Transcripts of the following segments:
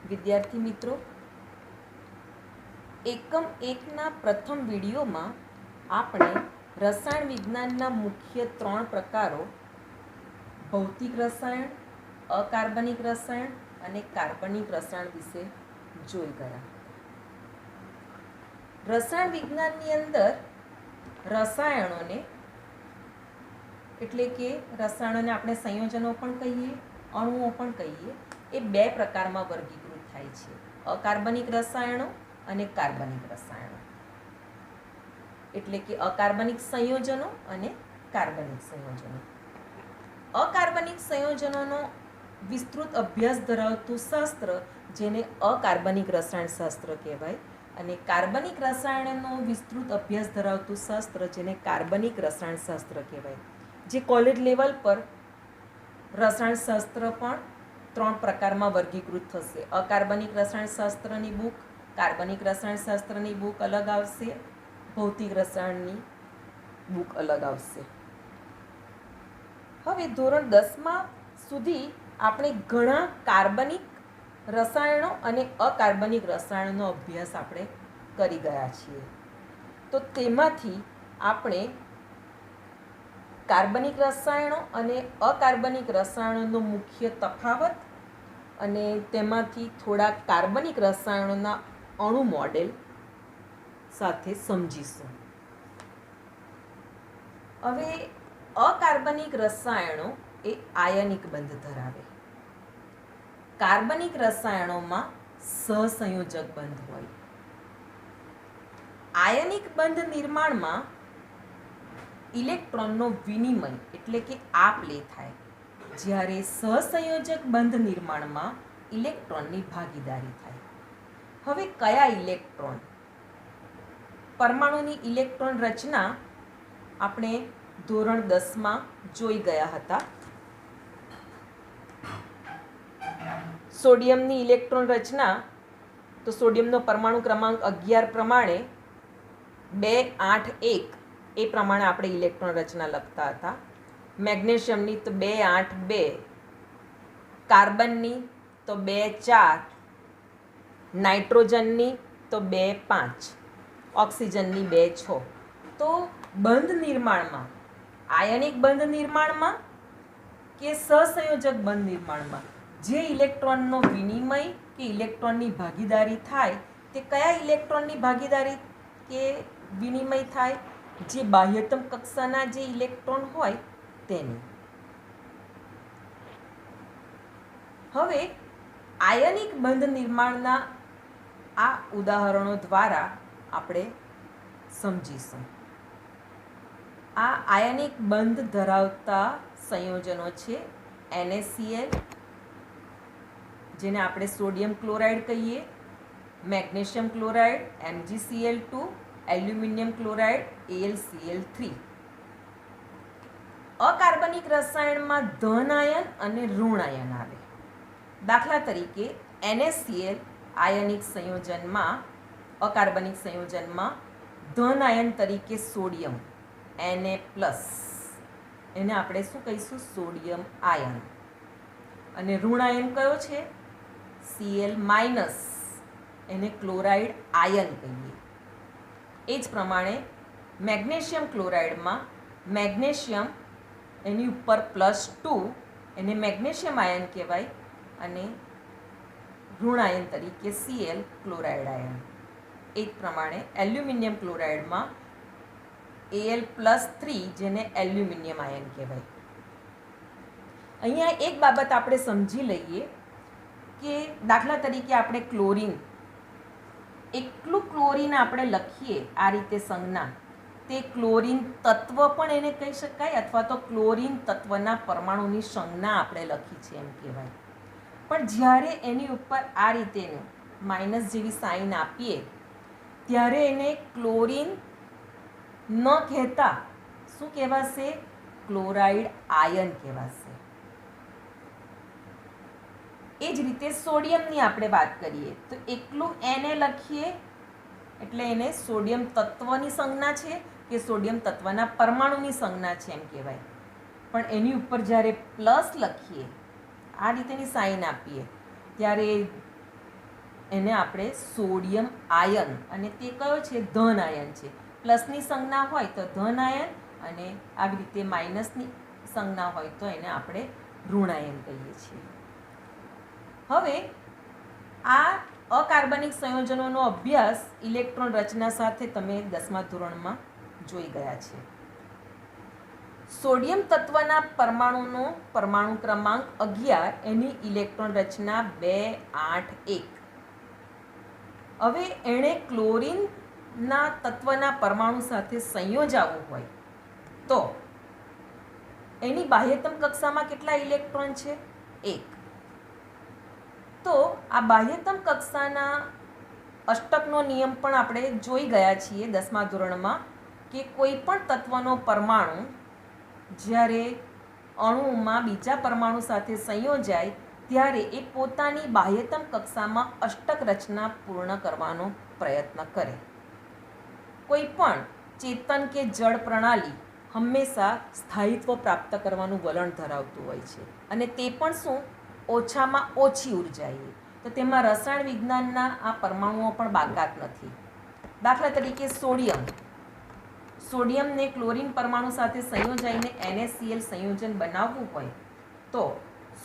વિદ્યાર્થી મિત્રો, એકમ 1ના પ્રથમ વિડીયોમાં આપણે રસાયણ વિજ્ઞાનના મુખ્ય 3 પ્રકારો ભૌતિક રસાયણ, અકાર્બનિક રસાયણ અને કાર્બનિક રસાયણ વિશે જોઈ ગયા. રસાયણ વિજ્ઞાનની અંદર રસાયણોને એટલે કે રસાયણોને આપણે સંયોજનો પણ કહીએ, અણુઓ પણ કહીએ, એ 2 પ્રકારમાં વર્ગીકૃત થાય છે: અકાર્બનિક રસાયણો અને કાર્બનિક રસાયણો. એટલે કે અકાર્બનિક સંયોજનો અને કાર્બનિક સંયોજનો. અકાર્બનિક સંયોજનોનો વિસ્તૃત અભ્યાસ ધરાવતું શાસ્ત્ર જેને અકાર્બનિક રસાયણશાસ્ત્ર કહેવાય, અને કાર્બનિક રસાયણનો વિસ્તૃત અભ્યાસ ધરાવતું શાસ્ત્ર જેને કાર્બનિક રસાયણશાસ્ત્ર કહેવાય. જે કોલેજ લેવલ પર રસાયણશાસ્ત્ર પણ 3 પ્રકારમાં વર્ગીકૃત થશે. અકાર્બનિક રસાયણશાસ્ત્રની બુક, કાર્બનિક રસાયણશાસ્ત્રની બુક અલગ આવશે, ભૌતિક રસાયણની બુક અલગ આવશે. હવે ધોરણ 10માં સુધી આપણે ઘણા કાર્બનિક રસાયણો અને અકાર્બનિક રસાયણોનો અભ્યાસ આપણે કરી ગયા છીએ. તો તેમાંથી આપણે કાર્બનિક રસાયણો અને અકાર્બનિક રસાયણોનો મુખ્ય તફાવત અને તેમાંથી થોડા કાર્બનિક રસાયણોના અણુ મોડેલ સાથે સમજીશું. હવે અકાર્બનિક રસાયણો એ આયનિક બંધ ધરાવે. કાર્બનિક રસાયણોમાં સહસંયોજક બંધ હોય. આયનિક બંધ નિર્માણમાં ઇલેક્ટ્રોનનો વિનિમય એટલે કે આપ-લે થાય, જ્યારે સહસંયોજક બંધ નિર્માણમાં ઇલેક્ટ્રોનની ભાગીદારી થાય. હવે કયા ઇલેક્ટ્રોન? પરમાણુની ઇલેક્ટ્રોન રચના આપણે ધોરણ 10માં જોઈ ગયા હતા. સોડિયમની ઇલેક્ટ્રોન રચના, તો સોડિયમનો પરમાણુ ક્રમાંક 11 પ્રમાણે 2, 8, 1 એ પ્રમાણે આપણે ઇલેક્ટ્રોન રચના લખતા હતા. મેગ્નેશિયમની તો 2, 8, 2, કાર્બનની તો 2, 4, નાઇટ્રોજનની તો 2, 5, ઓક્સિજનની 2, 6. તો બંધ નિર્માણમાં, આયનિક બંધ નિર્માણમાં કે સહસંયોજક બંધ નિર્માણમાં જે ઇલેક્ટ્રોનનો વિનિમય કે ઇલેક્ટ્રોનની ભાગીદારી થાય, તે કયા ઇલેક્ટ્રોનની ભાગીદારી કે વિનિમય થાય? જે બાહ્યતમ કક્ષાના જે ઇલેક્ટ્રોન હોય તેની. હવે આયનિક બંધ નિર્માણના આ ઉદાહરણો દ્વારા આપણે સમજીશું. આ આયનિક બંધ ધરાવતા સંયોજનો છે NaCl, જેને આપણે સોડિયમ ક્લોરાઇડ કહીએ, magnesium chloride MgCl2, aluminium chloride AlCl3. અકાર્બનિક રસાયણમાં ધન આયન અને ઋણ આયન આવે. દાખલા તરીકે NaCl આયનિક સંયોજનમાં, અકાર્બનિક સંયોજનમાં ધન આયન તરીકે સોડિયમ Na+, એને આપણે શું કહીશું? Sodium ion. અને ઋણ આયન કયો છે? Cl-, એને ક્લોરાઇડ આયન કહીએ. એ જ પ્રમાણે મેગ્નેશિયમ ક્લોરાઇડમાં મેગ્નેશિયમ એની ઉપર +2, એને મેગ્નેશિયમ આયન કહેવાય, અને ઋણ આયન તરીકે Cl ક્લોરાઇડ આયન. એ જ પ્રમાણે એલ્યુમિનિયમ ક્લોરાઇડમાં Al+3, જેને એલ્યુમિનિયમ આયન કહેવાય. અહીંયા એક બાબત આપણે સમજી લઈએ કે દાખલા તરીકે આપણે ક્લોરીન, એકલું ક્લોરીન આપણે લખીએ આ રીતે સંજ્ઞા, તે ક્લોરીન તત્વ પણ એને કહી શકાય, અથવા તો ક્લોરીન તત્વના પરમાણુની સંજ્ઞા આપણે લખી છે એમ કહેવાય. પણ જ્યારે એની ઉપર આ રીતેનું માઇનસ જેવી સાઇન આપીએ ત્યારે એને ક્લોરીન ન કહેતા શું કહેવાશે? ક્લોરાઇડ આયન કહેવાશે. એ જ રીતે સોડિયમની આપણે વાત કરીએ તો એકલું Na લખીએ એટલે એને સોડિયમ તત્વની સંજ્ઞા છે કે સોડિયમ તત્વના પરમાણુની સંજ્ઞા છે એમ કહેવાય. પણ એની ઉપર જ્યારે પ્લસ લખીએ, આ રીતેની સાઇન આપીએ, ત્યારે એને આપણે સોડિયમ આયન, અને તે કયો છે? ધન આયન છે. પ્લસની સંજ્ઞા હોય તો ધન આયન, અને આવી રીતે માઇનસની સંજ્ઞા હોય તો એને આપણે ઋણાયન કહીએ છીએ. હવે આ અકાર્બનિક સંયોજનોનો અભ્યાસ ઇલેક્ટ્રોન રચના સાથે તમે 10મા ધોરણમાં જોઈ ગયા છે. સોડિયમ તત્વના પરમાણુનો પરમાણુ ક્રમાંક 11, એની ઇલેક્ટ્રોન રચના 2, 8, 1. હવે એણે ક્લોરીનના તત્વના પરમાણુ સાથે સંયોજાવું હોય તો એની બાહ્યતમ કક્ષામાં કેટલા ઇલેક્ટ્રોન છે? 1. તો આ બાહ્યતમ કક્ષાના અષ્ટકનો નિયમ પણ આપણે જોઈ ગયા છીએ 10મા ધોરણમાં, કે કોઈ પણ તત્વનો પરમાણુ જ્યારે અણુમાં બીજા પરમાણુ સાથે સંયોજાય ત્યારે એ પોતાની બાહ્યતમ કક્ષામાં અષ્ટક રચના પૂર્ણ કરવાનો પ્રયત્ન કરે. કોઈ પણ ચેતન કે જળ પ્રણાલી હંમેશા સ્થાયિત્વ પ્રાપ્ત કરવાનું વલણ ધરાવતું હોય છે, અને તે પણ શું? ઓછામાં ઓછી ઉર્જાએ. તો તેમાં રસાયણ વિજ્ઞાનના આ પરમાણુઓ પણ બાકાત નથી. દાખલા તરીકે સોડિયમને ક્લોરીન પરમાણુ સાથે સંયોજાઈને NaCl સંયોજન બનાવવું હોય તો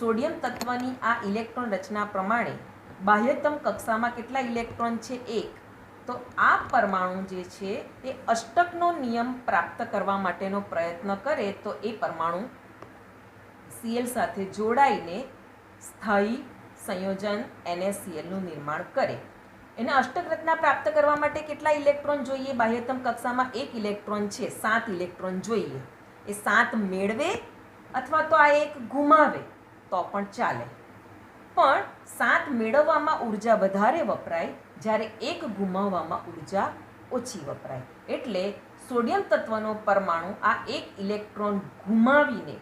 સોડિયમ તત્વની આ ઇલેક્ટ્રોન રચના પ્રમાણે બાહ્યતમ કક્ષામાં કેટલા ઇલેક્ટ્રોન છે? 1. તો આ પરમાણુ જે છે એ અષ્ટકનો નિયમ પ્રાપ્ત કરવા માટેનો પ્રયત્ન કરે તો એ પરમાણુ Cl સાથે જોડાઈને સ્થાયી સંયોજન NaClનું નિર્માણ કરે. એને અષ્ટક રચના પ્રાપ્ત કરવા માટે કેટલા ઇલેક્ટ્રોન જોઈએ? બાહ્યતમ કક્ષામાં 1 ઇલેક્ટ્રોન છે, 7 ઇલેક્ટ્રોન જોઈએ. એ 7 મેળવે અથવા તો આ 1 ગુમાવે તો પણ ચાલે, પણ 7 મેળવવામાં ઉર્જા વધારે વપરાય, જ્યારે 1 ગુમાવવામાં ઉર્જા ઓછી વપરાય. એટલે સોડિયમ તત્વનો પરમાણુ આ 1 ઇલેક્ટ્રોન ગુમાવીને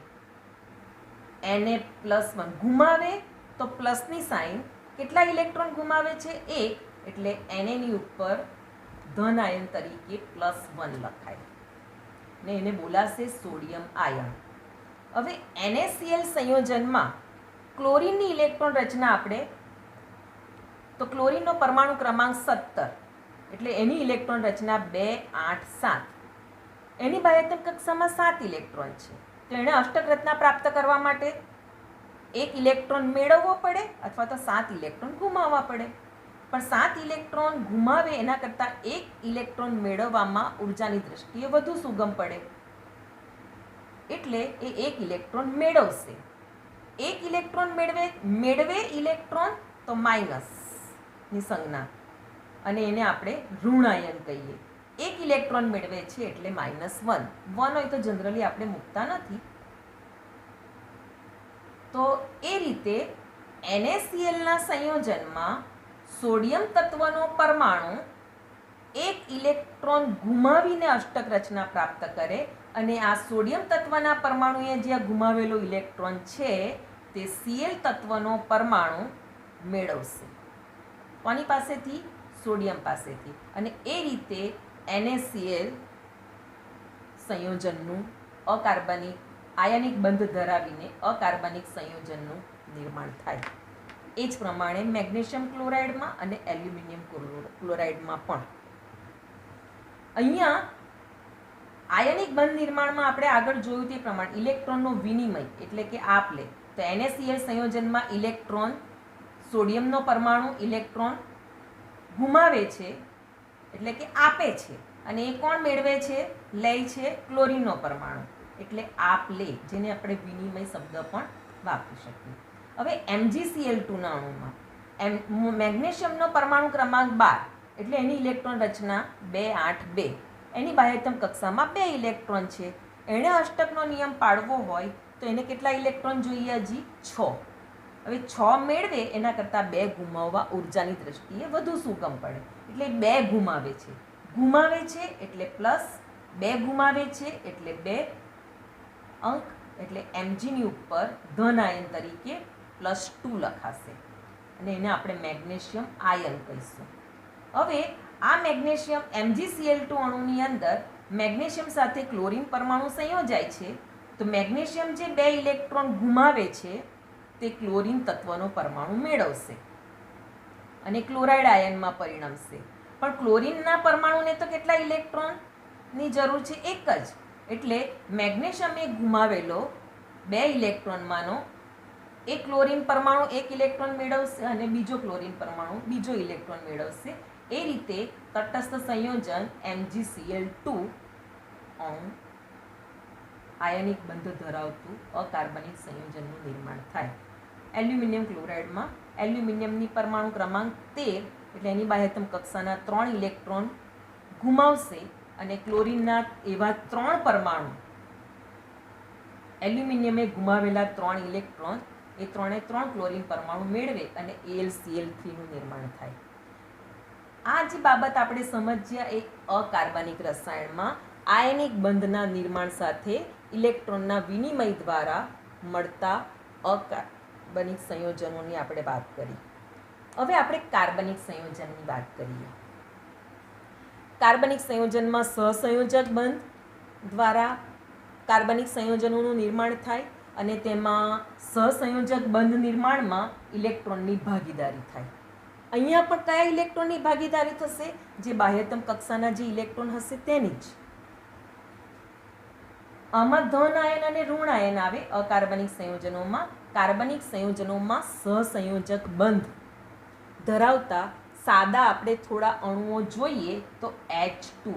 Na+1 ગુમાવે તો પ્લસની સાઇન કેટલા ઇલેક્ટ્રોન ગુમાવે છે? 1. એટલે Na ઉપર ધન આયન તરીકે +1 લખાય ને એને બોલાશે સોડિયમ આયન. હવે NaCl સંયોજનમાં ક્લોરીનની ઇલેક્ટ્રોન રચના આપણે તો ક્લોરીનનો પરમાણુ ક્રમાંક 17, એટલે એની ઇલેક્ટ્રોન રચના 2, 8, 7. એની બાહ્યતમ કક્ષામાં 7 ઇલેક્ટ્રોન છે, તો એણે અષ્ટક રચના પ્રાપ્ત કરવા માટે 1 ઇલેક્ટ્રોન મેળવવો પડે અથવા તો 7 ઇલેક્ટ્રોન ગુમાવવા પડે. પણ 7 ઇલેક્ટ્રોન ગુમાવે એના કરતાં 1 ઇલેક્ટ્રોન મેળવવામાં ઉર્જાની દ્રષ્ટિએ વધુ સુગમ પડે, એટલે એ 1 ઇલેક્ટ્રોન મેળવશે. 1 ઇલેક્ટ્રોન મેળવે ઇલેક્ટ્રોન તો માઇનસની સંજ્ઞા, અને એને આપણે ઋણાયન કહીએ. 1 ઇલેક્ટ્રોન મેળવે છે એટલે -1 હોય તો જનરલી આપણે મૂકતા નથી. તો એ રીતે NaClના સંયોજનમાં સોડિયમ તત્વનો પરમાણુ 1 ઇલેક્ટ્રોન ગુમાવીને અષ્ટક રચના પ્રાપ્ત કરે, અને આ સોડિયમ તત્વના પરમાણુએ જે ગુમાવેલો ઇલેક્ટ્રોન છે તે Cl તત્વનો પરમાણુ મેળવશે. કોની પાસેથી? સોડિયમ પાસેથી. અને એ રીતે NaCl સંયોજનનું અકાર્બનિક આયનિક બંધ ધરાવીને અકાર્બનિક સંયોજનનું નિર્માણ થાય. એ જ પ્રમાણે મેગ્નેશિયમ ક્લોરાઇડમાં અને એલ્યુમિનિયમ ક્લોરાઇડમાં પણ. અહીંયા આયનિક બંધ નિર્માણમાં આપણે આગળ જોયું તે પ્રમાણે ઇલેક્ટ્રોનનો વિનિમય એટલે કે આપ-લે. તો NaCl સંયોજનમાં ઇલેક્ટ્રોન, સોડિયમનો પરમાણુ ઇલેક્ટ્રોન ગુમાવે છે એટલે કે આપે છે, અને એ કોણ મેળવે છે? લે છે ક્લોરીનનો પરમાણુ, એટલે આપ-લે, જેને આપણે વિનિમય શબ્દ પણ વાપરી શકીએ. હવે MgCl2ના અણુમાં મેગ્નેશિયમનો પરમાણુ ક્રમાંક 12, એટલે એની ઇલેક્ટ્રોન રચના 2, 8, 2. એની બાહ્યતમ કક્ષામાં 2 ઇલેક્ટ્રોન છે. એણે અષ્ટકનો નિયમ પાડવો હોય તો એને કેટલા ઇલેક્ટ્રોન જોઈએ? હજી 6. હવે 6 મેળવે એના કરતાં 2 ગુમાવવા ઉર્જાની દ્રષ્ટિએ વધુ સુગમ પડે, એટલે 2 ગુમાવે છે એટલે +2 ગુમાવે છે એટલે 2 અંક, એટલે Mgની ઉપર ધન આયન તરીકે +2 લખાશે, અને એને આપણે મેગ્નેશિયમ આયન કહીશું. હવે આ મેગ્નેશિયમ MgCl2 અણુની અંદર મેગ્નેશિયમ સાથે ક્લોરીન પરમાણુ સંયોજાય છે, તો મેગ્નેશિયમ જે 2 ઇલેક્ટ્રોન ગુમાવે છે તે ક્લોરીન તત્વનો પરમાણુ મેળવશે, અને ક્લોરાઇડ આયનમાં પરિણમશે. પણ ક્લોરીનના પરમાણુને તો કેટલા ઇલેક્ટ્રોનની જરૂર છે? એક જ. એટલે મેગ્નેશિયમે ગુમાવેલો 2 ઇલેક્ટ્રોનમાંનો એક ક્લોરીન પરમાણુ 1 ઇલેક્ટ્રોન મેળવશે અને બીજો ક્લોરીન પરમાણુ બીજો ઇલેક્ટ્રોન મેળવશે. એ રીતે તટસ્થ સંયોજન MgCl2 અણુ આયનિક બંધ ધરાવતું અકાર્બનિક સંયોજનનું નિર્માણ થાય. એલ્યુમિનિયમ ક્લોરાઇડમાં એલ્યુમિનિયમની પરમાણુ ક્રમાંક 13 એટલે એની બાહ્યતમ કક્ષાના 3 ઇલેક્ટ્રોન ગુમાવશે અને ક્લોરીનના એવા 3 પરમાણુ એલ્યુમિનિયમે ગુમાવેલા 3 ઇલેક્ટ્રોન એ 3 ક્લોરીન પરમાણુ મેળવે અને AlCl3નું નિર્માણ થાય. આ જે બાબત આપણે સમજ્યા એ અકાર્બનિક રસાયણમાં આયનિક બંધના નિર્માણ સાથે ઇલેક્ટ્રોનના વિનિમય દ્વારા મળતા અકાર્બનિક સંયોજનોની આપણે વાત કરી. હવે આપણે કાર્બનિક સંયોજનની વાત કરીએ. કાર્બનિક સંયોજનમાં સહસંયોજક બંધ દ્વારા કાર્બનિક સંયોજનોનું નિર્માણ થાય અને તેમાં સહસંયોજક બંધ નિર્માણમાં ઇલેક્ટ્રોનની ભાગીદારી થાય. અહીંયા પણ કયા ઇલેક્ટ્રોનની ભાગીદારી થશે? જે બાહ્યતમ કક્ષાના જે ઇલેક્ટ્રોન હશે તેની જ. આમાં ધન આયન અને ઋણ આયન આવે અકાર્બનિક સંયોજનોમાં. કાર્બનિક સંયોજનોમાં સહસંયોજક બંધ ધરાવતા સાદા આપણે થોડા અણુઓ જોઈએ તો H2.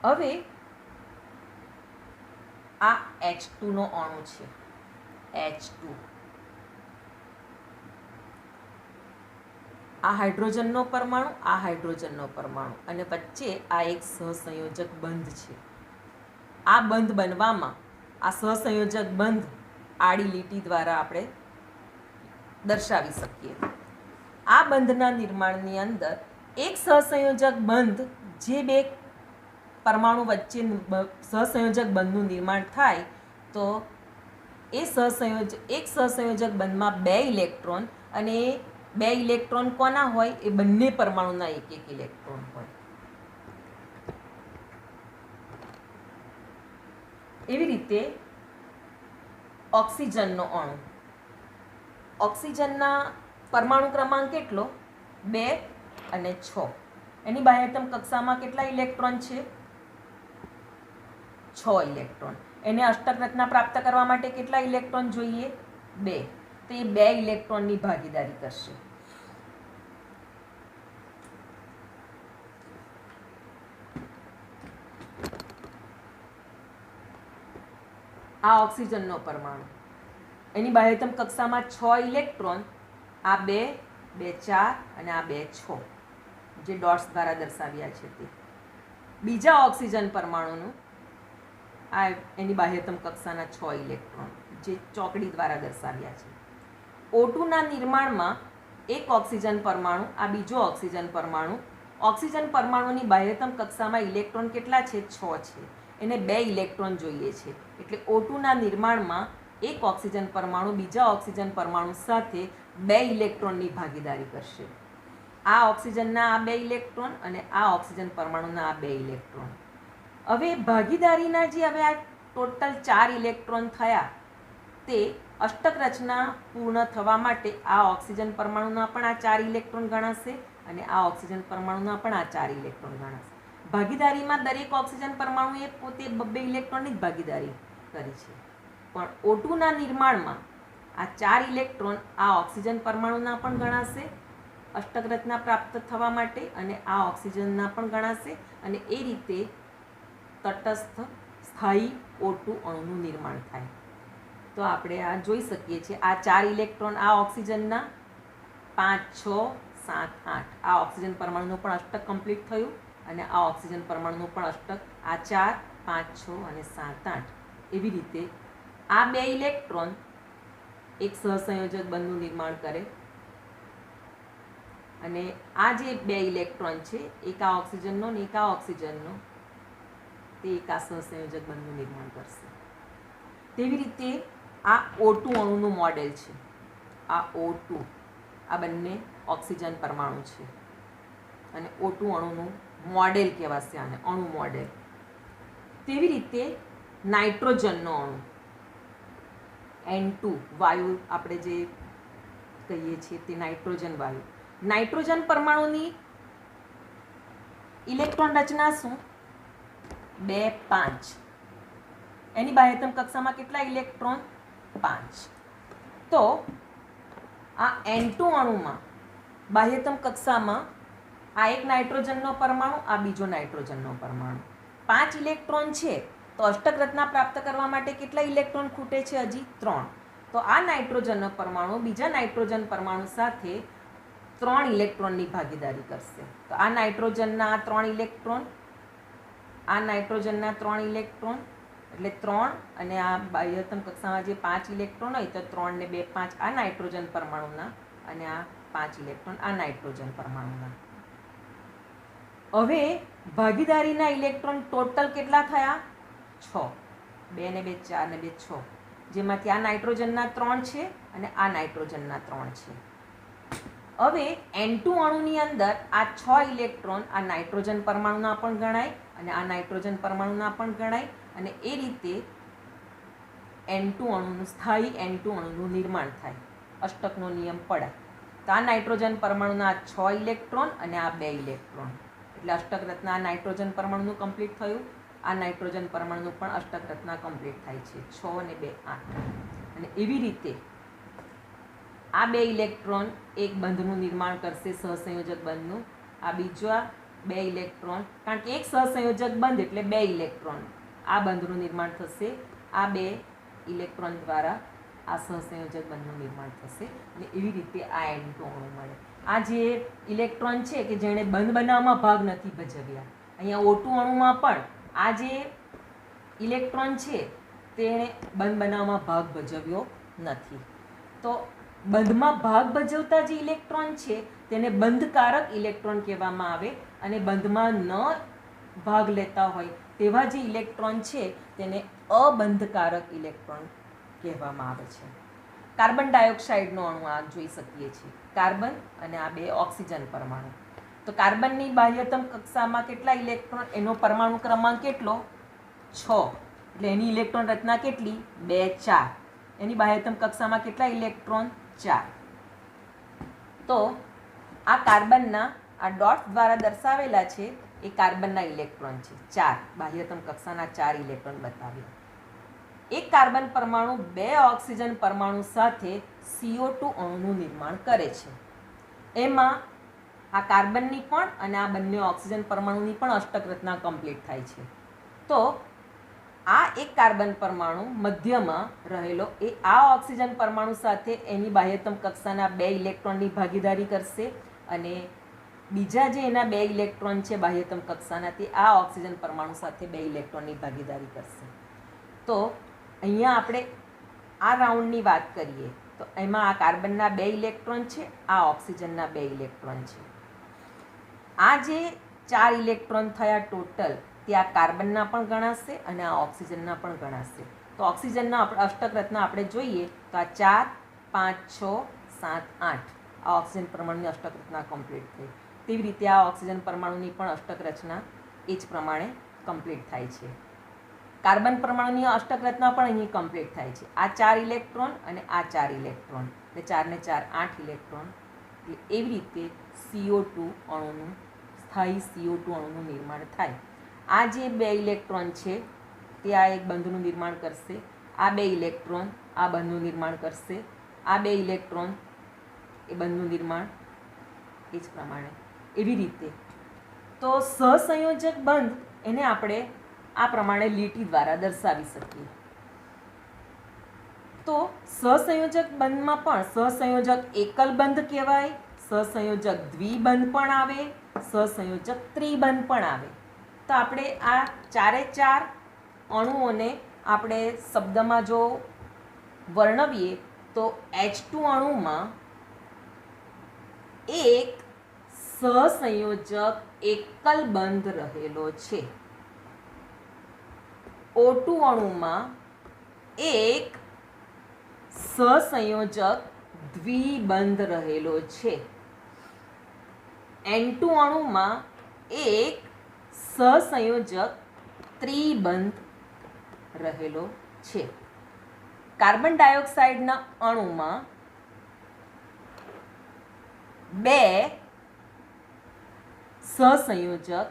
હવે આ H2 નો અણુ છે. H2 આ હાઇડ્રોજનનો પરમાણુ, આ હાઇડ્રોજનનો પરમાણુ અને વચ્ચે આ એક સહસંયોજક બંધ છે. આ બંધ બનવામાં આ સહસંયોજક બંધ આડી લીટી દ્વારા આપણે દર્શાવી શકીએ. આ બંધના નિર્માણની અંદર એક સહસંયોજક બંધ જે 2 પરમાણુ વચ્ચે સહસંયોજક બંધનું નિર્માણ થાય તો એ એક સહસંયોજક બંધમાં 2 ઇલેક્ટ્રોન અને એ 2 ઇલેક્ટ્રોન કોના હોય? એ બંને પરમાણુના એક ઇલેક્ટ્રોન હોય. એવી રીતે ઓક્સિજનનો અણુ. ઓક્સિજનના પરમાણુ ક્રમાંક કેટલો? 2 અને 6. એની બાહ્યતમ કક્ષામાં કેટલા ઇલેક્ટ્રોન છે? 6 ઇલેક્ટ્રોન. એને અષ્ટક રચના પ્રાપ્ત કરવા માટે કેટલા ઇલેક્ટ્રોન જોઈએ? 2. તો એ 2 ઇલેક્ટ્રોનની ભાગીદારી કરશે. આ ઓક્સિજનનો પરમાણુ, એની બાહ્યતમ કક્ષામાં 6 ઇલેક્ટ્રોન, આ 2, 2, 4 અને આ 2, 6 જે ડોટ્સ દ્વારા દર્શાવ્યા છે તે. બીજા ઓક્સિજન પરમાણુનું આ એની બાહ્યતમ કક્ષાના 6 ઇલેક્ટ્રોન જે ચોકડી દ્વારા દર્શાવ્યા છે. O2ના નિર્માણમાં એક ઓક્સિજન પરમાણુ, આ બીજો ઓક્સિજન પરમાણુ. ઓક્સિજન પરમાણુની બાહ્યતમ કક્ષામાં ઇલેક્ટ્રોન કેટલા છે? 6 છે. એને 2 ઇલેક્ટ્રોન જોઈએ છે. એટલે O2ના નિર્માણમાં એક ઓક્સિજન પરમાણુ બીજા ઓક્સિજન પરમાણુ સાથે 2 ઇલેક્ટ્રોનની ભાગીદારી કરશે. આ ઓક્સિજનના આ 2 ઇલેક્ટ્રોન અને આ ઓક્સિજન પરમાણુના આ 2 ઇલેક્ટ્રોન. હવે ભાગીદારીના જે હવે આ ટોટલ 4 ઇલેક્ટ્રોન થયા તે અષ્ટક રચના પૂર્ણ થવા માટે આ ઓક્સિજન પરમાણુના પણ આ 4 ઇલેક્ટ્રોન ગણાશે અને આ ઓક્સિજન પરમાણુના પણ આ 4 ઇલેક્ટ્રોન ગણાશે. ભાગીદારીમાં દરેક ઓક્સિજન પરમાણુએ પોતે 2 ઇલેક્ટ્રોનની જ ભાગીદારી કરી છે. પણ O2ના નિર્માણમાં આ 4 ઇલેક્ટ્રોન આ ઓક્સિજન પરમાણુના પણ ગણાશે અષ્ટક રચના પ્રાપ્ત થવા માટે અને આ ઓક્સિજનના પણ ગણાશે અને એ રીતે તટસ્થ સ્થાયી O2 અણુનું નિર્માણ થાય. તો આપણે આ જોઈ શકીએ છીએ. આ 4 ઇલેક્ટ્રોન આ ઓક્સિજનના 5, 6, 7, 8 આ ઓક્સિજન પરમાણુનું પણ અષ્ટક કમ્પ્લીટ થયું અને આ ઓક્સિજન પરમાણુનું પણ અષ્ટક. આ 4, 5, 6 અને 7, 8 એવી રીતે આ 2 ઇલેક્ટ્રોન એક સહસંયોજક બંધનું નિર્માણ કરે અને આ જે 2 ઇલેક્ટ્રોન છે એક આ ઓક્સિજનનો અને એક આ ઓક્સિજનનો તે એક આ સહસંયોજક બંધનું નિર્માણ કરશે. તેવી રીતે આ O2 અણુનું મોડેલ છે. આ O2 આ બંને ઓક્સિજન પરમાણુ છે અને O2 અણુનું મોડેલ કહેવાશે આને, અણુ મોડેલ. તેવી રીતે નાઇટ્રોજનનો અણુ N2 વાયુ આપણે જે કહીએ છીએ તે નાઇટ્રોજન વાયુ. નાઇટ્રોજન પરમાણુની ઇલેક્ટ્રોન રચના શું? 2 5. એની બાહ્યતમ કક્ષામાં કેટલા ઇલેક્ટ્રોન? 5. તો આ N2 અણુમાં બાહ્યતમ કક્ષામાં આ એક નાઇટ્રોજનનો પરમાણુ, આ બીજો નાઇટ્રોજનનો પરમાણુ, 5 ઇલેક્ટ્રોન છે. તો અષ્ટક રચના પ્રાપ્ત કરવા માટે કેટલા ઇલેક્ટ્રોન ખૂટે છે? હજી 3. તો આ નાઇટ્રોજનનો પરમાણુ બીજા નાઇટ્રોજન પરમાણુ સાથે 3 ઇલેક્ટ્રોનની ભાગીદારી કરશે. તો આ નાઇટ્રોજનના 3 ઇલેક્ટ્રોન, આ નાઇટ્રોજનના 3 ઇલેક્ટ્રોન, એટલે 3, અને આ બાહ્યતમ કક્ષામાં જે 5 ઇલેક્ટ્રોન હોય તો 3 ને 2 5 આ નાઇટ્રોજન પરમાણુના, અને આ 5 ઇલેક્ટ્રોન આ નાઇટ્રોજન પરમાણુના. હવે ભાગીદારીના ઇલેક્ટ્રોન ટોટલ કેટલા થયા? 6. 2 ને 2 4 ને 2 6, જેમાંથી આ નાઇટ્રોજનના 3 છે અને આ નાઇટ્રોજનના 3 છે. હવે N2 અણુની અંદર આ 6 ઇલેક્ટ્રોન આ નાઇટ્રોજન પરમાણુના પણ ગણાય અને આ નાઇટ્રોજન પરમાણુના પણ ગણાય, અને એ રીતે N2 અણુનું સ્થાયી N2 અણુનું નિર્માણ થાય. અષ્ટકનો નિયમ પડાય. તો આ નાઇટ્રોજન પરમાણુના 6 ઇલેક્ટ્રોન અને આ 2 ઇલેક્ટ્રોન, એટલે અષ્ટક રચના આ નાઇટ્રોજન પરમાણુનું કમ્પ્લીટ થયું. આ નાઇટ્રોજન પરમાણુનું પણ અષ્ટક રચના કમ્પ્લીટ થાય છે. 6 અને 2 8. અને એવી રીતે આ 2 ઇલેક્ટ્રોન એક બંધનું નિર્માણ કરશે, સહસંયોજક બંધનું. આ બીજા 2 ઇલેક્ટ્રોન, કારણ કે એક સહસંયોજક બંધ એટલે 2 ઇલેક્ટ્રોન, આ બંધનું નિર્માણ થશે. આ 2 ઇલેક્ટ્રોન દ્વારા આ સહસંયોજક બંધનું નિર્માણ થશે, અને એવી રીતે આ N2 અણુ મળે. આ જે ઇલેક્ટ્રોન છે કે જેણે બંધ બનાવવામાં ભાગ નથી ભજવ્યા, અહીંયા O2 અણુમાં પણ આ જે ઇલેક્ટ્રોન છે તેણે બંધ બનાવવામાં ભાગ ભજવ્યો નથી. તો બંધમાં ભાગ ભજવતા જે ઇલેક્ટ્રોન છે તેને બંધકારક ઇલેક્ટ્રોન કહેવામાં આવે, અને બંધમાં ન ભાગ લેતા હોય તેવા જે ઇલેક્ટ્રોન છે તેને અબંધકારક ઇલેક્ટ્રોન કહેવામાં આવે છે. કાર્બન ડાયોક્સાઇડનો અણુ આ જોઈ શકીએ છીએ, કાર્બન અને આ 2 ઓક્સિજન પરમાણુ. તો કાર્બનની બાહ્યતમ કક્ષામાં કેટલા ઇલેક્ટ્રોન? એનો પરમાણુ ક્રમાંક કેટલો? 6. એટલે એની ઇલેક્ટ્રોન રચના કેટલી? 2 4. એની બાહ્યતમ કક્ષામાં કેટલા ઇલેક્ટ્રોન? 4. તો આ કાર્બનના આ ડોટ્સ દ્વારા દર્શાવેલા છે એ કાર્બનના ઇલેક્ટ્રોન છે. 4 બાહ્યતમ કક્ષાના 4 ઇલેક્ટ્રોન બતાવ્યા. એક કાર્બન પરમાણુ 2 ઓક્સિજન પરમાણુ સાથે CO2 અણુનું નિર્માણ કરે છે. એમાં આ કાર્બનની પણ અને આ બંને ઓક્સિજન પરમાણુની પણ અષ્ટક રચના કમ્પ્લીટ થાય છે. તો આ એક કાર્બન પરમાણુ મધ્યમાં રહેલો એ આ ઓક્સિજન પરમાણુ સાથે એની બાહ્યતમ કક્ષાના 2 ઇલેક્ટ્રોનની ભાગીદારી કરશે, અને બીજા જે એના 2 ઇલેક્ટ્રોન છે બાહ્યતમ કક્ષાના તે આ ઓક્સિજન પરમાણુ સાથે 2 ઇલેક્ટ્રોનની ભાગીદારી કરશે. તો અહીંયા આપણે આ રાઉન્ડની વાત કરીએ તો એમાં આ કાર્બનના 2 ઇલેક્ટ્રોન છે, આ ઓક્સિજનના 2 ઇલેક્ટ્રોન છે. આ જે 4 ઇલેક્ટ્રોન થયા ટોટલ તે આ કાર્બનના પણ ગણાશે અને આ ઓક્સિજનના પણ ગણાશે. તો ઓક્સિજનના અષ્ટક રચના આપણે જોઈએ તો આ 4 5 6 7 8 આ ઓક્સિજન પરમાણુની અષ્ટક રચના કમ્પ્લીટ થઈ. તેવી રીતે આ ઓક્સિજન પરમાણુની પણ અષ્ટક રચના એ જ પ્રમાણે કમ્પ્લીટ થાય છે. કાર્બન પરમાણુની અષ્ટક રચના પણ અહીં કમ્પ્લીટ થાય છે. આ 4 ઇલેક્ટ્રોન અને આ 4 ઇલેક્ટ્રોન, એટલે 4 ને 4 8 ઇલેક્ટ્રોન. એવી રીતે CO2 અણુનું સ્થાયી CO2 અણુનું નિર્માણ થાય. આ જે 2 ઇલેક્ટ્રોન છે તે આ એક બંધનું નિર્માણ કરશે, આ 2 ઇલેક્ટ્રોન આ બંધનું નિર્માણ કરશે, આ 2 ઇલેક્ટ્રોન એ બંધનું નિર્માણ એ જ પ્રમાણે. એવી રીતે તો સહસંયોજક બંધ એને આપણે આ પ્રમાણે લીટી દ્વારા દર્શાવી શકીએ. તો સહસંયોજક બંધમાં પણ સહસંયોજક એકલ બંધ કહેવાય, સહસંયોજક દ્વિબંધ પણ આવે, સહસંયોજક ત્રિબંધ પણ આવે. તો આપણે આ 4 અણુઓને આપણે શબ્દમાં જો વર્ણવીએ તો H2 અણુમાં એક સહસંયોજક એકલ બંધ રહેલો છે. O2 અણુમાં એક સહસંયોજક દ્વિબંધ રહેલો છે. N2 અણુમાં એક સહસંયોજક ત્રિબંધ રહેલો છે. કાર્બન ડાયોક્સાઇડના અણુમાં બે સહસંયોજક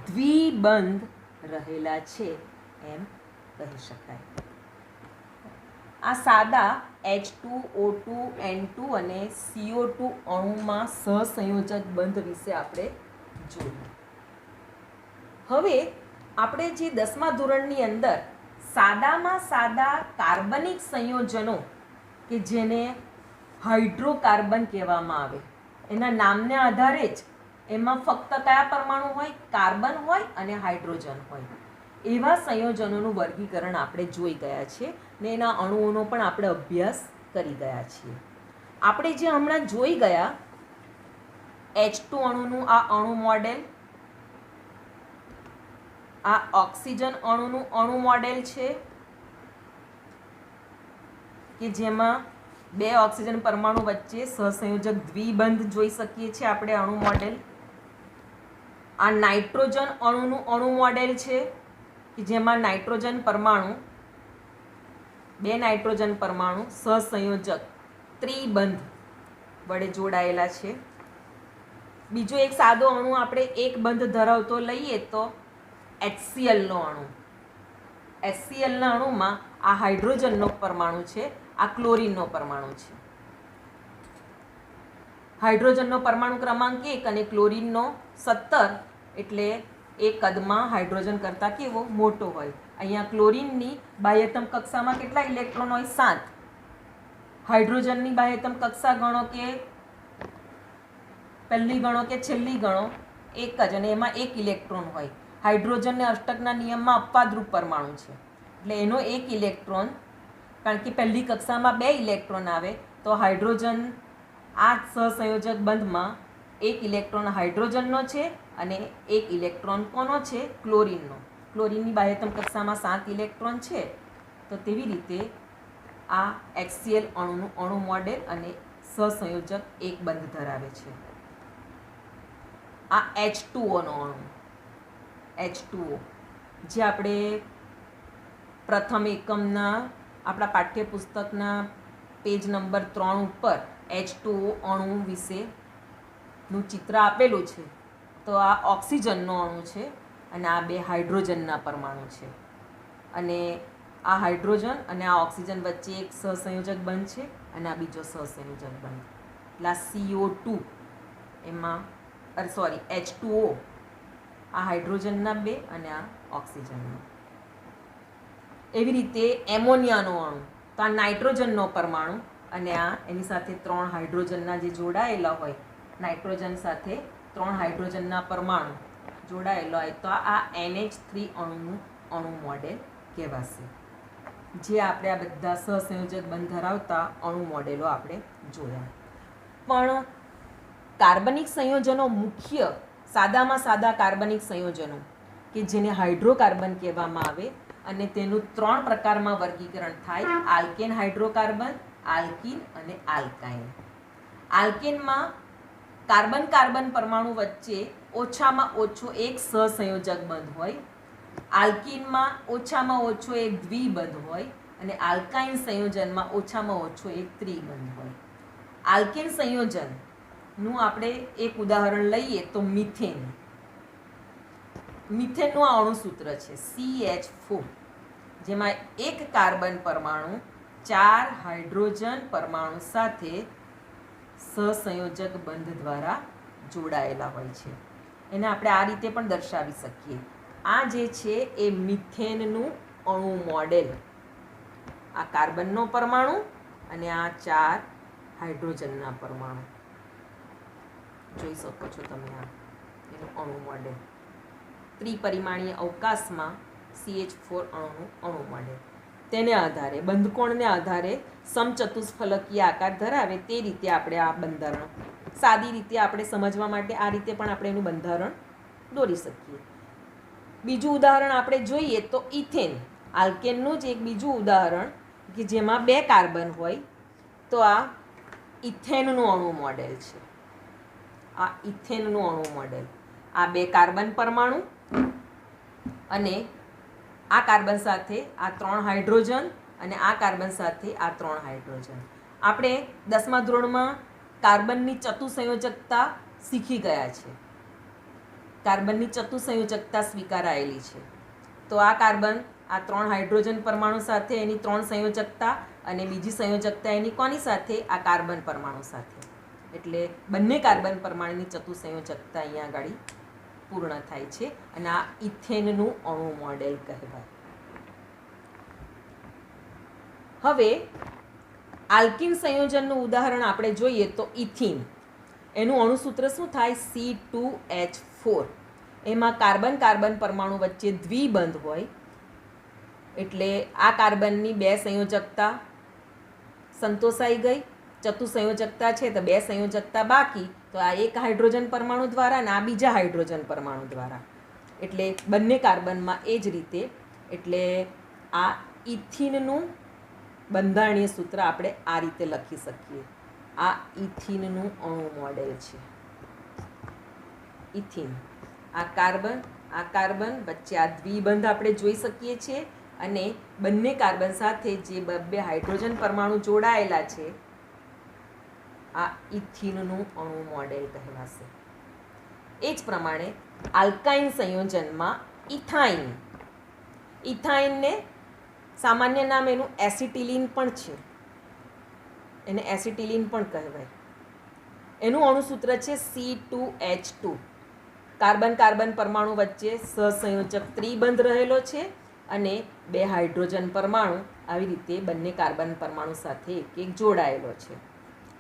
દ્વિબંધ રહેલા છે એમ કહી શકાય. આ સાદા H2O2N2 અને CO2 અણુમાં સહસંયોજક બંધ વિશે આપણે જોયું. હવે આપણે જે 10મા ધોરણની અંદર સાદામાં સાદા કાર્બનિક સંયોજનો કે જેને હાઇડ્રોકાર્બન કહેવામાં આવે, એના નામને આધારે જ એમાં ફક્ત કયા પરમાણુ હોય? કાર્બન હોય અને હાઇડ્રોજન હોય. એવા સંયોજનોનું વર્ગીકરણ આપણે જોઈ ગયા છીએ ને એના અણુઓનો પણ આપણે અભ્યાસ કરી ગયા છીએ. આપણે જે હમણાં જોઈ ગયા H2 અણુનું આ અણુ મોડેલ, આ ઓક્સિજન અણુનું અણુ મોડેલ છે કે જેમાં બે ઓક્સિજન પરમાણુ વચ્ચે સહસંયોજક દ્વિબંધ જોઈ શકીએ છીએ આપણે અણુ મોડેલ. આ નાઇટ્રોજન અણુનું અણુ મોડેલ છે કે જેમાં નાઇટ્રોજન પરમાણુ, બે નાઇટ્રોજન પરમાણુ સહસંયોજક ત્રિબંધ વડે જોડાયેલા છે. બીજો એક સાદો અણુ આપણે એક બંધ ધરાવતો લઈએ તો HCl નો અણુ. HCl ના અણુમાં આ હાઇડ્રોજનનો પરમાણુ છે, આ ક્લોરીનનો પરમાણુ છે. હાઇડ્રોજનનો પરમાણુ ક્રમાંક 1 અને ક્લોરીનનો 17, એટલે એ કદમાં હાઇડ્રોજન કરતાં કેવો? મોટો હોય. અહીંયા ક્લોરીનની બાહ્યતમ કક્ષામાં કેટલા ઇલેક્ટ્રોન હોય? 7. હાઇડ્રોજનની બાહ્યતમ કક્ષા ગણો કે પહેલી ગણો કે છેલ્લી ગણો, એક જ, અને એમાં 1 ઇલેક્ટ્રોન હોય. હાઇડ્રોજનને અષ્ટકના નિયમમાં અપવાદરૂપ પરમાણુ છે એટલે એનો 1 ઇલેક્ટ્રોન, કારણ કે પહેલી કક્ષામાં 2 ઇલેક્ટ્રોન આવે તો હાઇડ્રોજન આ સહસંયોજક બંધમાં 1 ઇલેક્ટ્રોન હાઇડ્રોજનનો છે અને 1 ઇલેક્ટ્રોન કોનો છે? ક્લોરીનનો. ક્લોરીનની બાહ્યતમ કક્ષામાં 7 ઇલેક્ટ્રોન છે. તો તેવી રીતે આ HCl અણુનું અણુ મોડેલ અને સહસંયોજક એક બંધ ધરાવે છે. આ H2O નો અણુ, H2O, જે આપણે પ્રથમ એકમના આપણા પાઠ્યપુસ્તકના પેજ નંબર 3 ઉપર H2O અણુ વિશેનું ચિત્ર આપેલું છે. તો આ ઓક્સિજનનો અણુ છે અને આ બે હાઇડ્રોજનના પરમાણુ છે. અને આ હાઇડ્રોજન અને આ ઓક્સિજન વચ્ચે એક સહસંયોજક બંધ છે અને આ બીજો સહસંયોજક બંધ. એટલે આ CO2 એમાં H2O, આ હાઇડ્રોજનના 2 અને આ ઓક્સિજનના. એવી રીતે એમોનિયાનો અણુ, તો આ નાઇટ્રોજનનો પરમાણુ અને આ એની સાથે 3 હાઇડ્રોજનના જે જોડાયેલા હોય, નાઇટ્રોજન સાથે 3 હાઇડ્રોજનના પરમાણુ જોડાયેલા હોય તો આ NH3 અણુનું અણુ મોડેલ કહેવાશે. જે આપણે આ બધા સહસંયોજક બંધ ધરાવતા અણુ મોડેલો આપણે જોયા. પણ કાર્બનિક સંયોજનો, મુખ્ય સાદામાં સાદા કાર્બનિક સંયોજનો કે જેને હાઇડ્રોકાર્બન કહેવામાં આવે અને તેનું 3 પ્રકારમાં વર્ગીકરણ થાય: આલ્કેન હાઇડ્રોકાર્બન, આલ્કીન અને આલ્કાઇન. આલ્કેનમાં કાર્બન કાર્બન પરમાણુ વચ્ચે ઓછામાં ઓછો એક સહસંયોજક બંધ હોય. આલ્કીનમાં ઓછામાં ઓછો એક દ્વિબંધ હોય અને આલ્કાઇન સંયોજનમાં ઓછામાં ઓછો એક ત્રિબંધ હોય. આલ્કેન સંયોજનનું આપણે એક ઉદાહરણ લઈએ તો મિથેન. મિથેનનું આ અણુસૂત્ર છે CH4, જેમાં એક કાર્બન પરમાણુ 4 હાઇડ્રોજન પરમાણુ સાથે સહસંયોજક બંધ દ્વારા જોડાયેલા હોય છે. એને આપણે આ રીતે પણ દર્શાવી શકીએ. આ જે છે એ મિથેનનું અણુ મોડેલ. આ કાર્બનનો પરમાણુ અને આ 4 હાઇડ્રોજનના પરમાણુ જોઈ શકો છો તમે. આ એનું અણુ મોડેલ ત્રિપરિમાણીય અવકાશમાં CH4 અણુનું અણુ મોડેલ. તેને આધારે, બંધકોણને આધારે સમચતુષ્ફલકીય આકાર ધરાવે તે રીતે આપણે આ બંધારણ, સાદી રીતે આપણે સમજવા માટે આ રીતે પણ આપણે એનું બંધારણ દોરી શકીએ. બીજું ઉદાહરણ આપણે જોઈએ તો ઇથેન. આલ્કેનનું જ એક બીજું ઉદાહરણ કે જેમાં 2 કાર્બન હોય તો આ ઇથેનનું અણુ મોડેલ છે. આ ઇથેનનું અણુ મોડેલ. આ 2 કાર્બન પરમાણુ અને આ કાર્બન સાથે આ 3 હાઇડ્રોજન અને આ કાર્બન સાથે આ 3 હાઇડ્રોજન. આપણે 10મા ધોરણમાં કાર્બનની ચતુસંયોજકતા શીખી ગયા છે, કાર્બનની ચતુસંયોજકતા સ્વીકારાયેલી છે. તો આ કાર્બન આ 3 હાઇડ્રોજન પરમાણુ સાથે એની 3 સંયોજકતા અને બીજી સંયોજકતા એની કોની સાથે? આ કાર્બન પરમાણુ સાથે. એટલે બંને કાર્બન પરમાણુની ચતુસંયોજકતા અહીંયા આગળ પૂર્ણ થાય છે અને આ ઇથેનનું અણુ મોડેલ કહેવાય. હવે આલ્કિન સંયોજનનું ઉદાહરણ આપણે જોઈએ તો ઇથિન. એનું અણુસૂત્ર શું થાય? C2H4. એમાં કાર્બન કાર્બન પરમાણુ વચ્ચે દ્વિબંધ હોય એટલે આ કાર્બનની 2 સંયોજકતા સંતોષાઈ ગઈ. ચતુસંયોજકતા છે તો 2 સંયોજકતા બાકી, તો આ એક હાઇડ્રોજન પરમાણુ દ્વારા અને આ બીજા હાઇડ્રોજન પરમાણુ દ્વારા. એટલે બંને કાર્બનમાં એ જ રીતે. એટલે આ ઇથિનનું બંધારણીય સૂત્ર આપણે આ રીતે લખી શકીએ. આ ઇથિનનું અણુ મોડેલ છે. ઇથિન, આ કાર્બન વચ્ચે આ દ્વિબંધ આપણે જોઈ શકીએ છીએ અને બંને કાર્બન સાથે જે 2 હાઇડ્રોજન પરમાણુ જોડાયેલા છે આ ઇથિનનું અણુ મોડેલ કહેવાશે. એ જ પ્રમાણે આલ્કાઇન સંયોજનમાં ઇથાઇન. ઇથાઇનને સામાન્ય નામ એનું એસિટિલિન પણ છે, એને એસિટિલિન પણ કહેવાય. એનું અણુસૂત્ર છે C2H2. કાર્બન કાર્બન પરમાણુ વચ્ચે સહસંયોજક ત્રિબંધ રહેલો છે અને 2 હાઇડ્રોજન પરમાણુ આવી રીતે બંને કાર્બન પરમાણુ સાથે એક જોડાયેલો છે.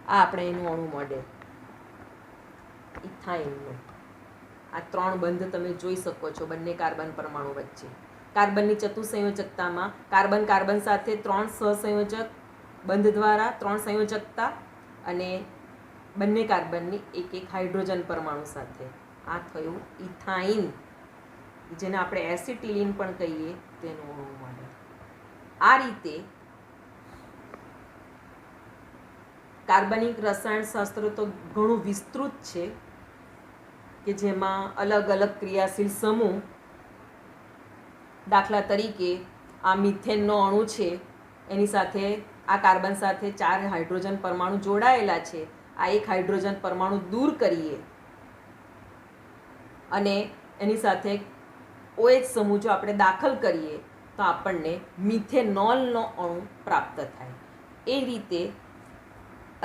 આ આપણે એનું અણુ મોડેલ ઇથાઇનનું. આ 3 બંધ તમે જોઈ શકો છો બંને કાર્બન પરમાણુ વચ્ચે. કાર્બનની ચતુસંયોજકતામાં કાર્બન કાર્બન સાથે 3 સહસંયોજક બંધ દ્વારા 3 સંયોજકતા અને બંને કાર્બનની એક હાઇડ્રોજન પરમાણુ સાથે. આ થયું ઇથાઇન, જેને આપણે એસિટિલિન પણ કહીએ તેનું અણુ મોડેલ. આ રીતે કાર્બનિક રસાયણશાસ્ત્ર તો ઘણું વિસ્તૃત છે કે જેમાં અલગ અલગ ક્રિયાશીલ સમૂહ, દાખલા તરીકે આ મિથેનનો અણુ છે એની સાથે આ કાર્બન સાથે 4 હાઇડ્રોજન પરમાણુ જોડાયેલા છે. આ એક હાઇડ્રોજન પરમાણુ દૂર કરીએ અને એની સાથે OH સમૂહ જો આપણે દાખલ કરીએ તો આપણને મિથેનોલનો અણુ પ્રાપ્ત થાય. એ રીતે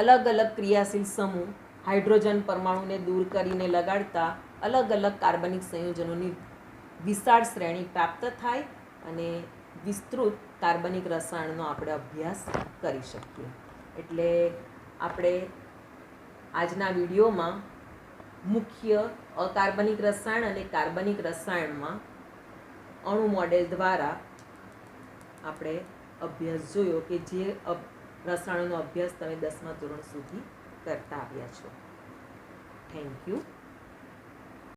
અલગ અલગ ક્રિયાશીલ સમૂહ હાઇડ્રોજન પરમાણુને દૂર કરીને લગાડતા અલગ અલગ કાર્બનિક સંયોજનોની વિશાળ શ્રેણી પ્રાપ્ત થાય અને વિસ્તૃત કાર્બનિક રસાયણનો આપણે અભ્યાસ કરી શકીએ. એટલે આપણે આજના વિડીયોમાં મુખ્ય અકાર્બનિક રસાયણ અને કાર્બનિક રસાયણમાં અણુ મોડેલ દ્વારા આપણે અભ્યાસ જોયો કે જે રસાયણોનો અભ્યાસ તમે 10મા ધોરણ સુધી કરતા આવ્યા છો. Thank you.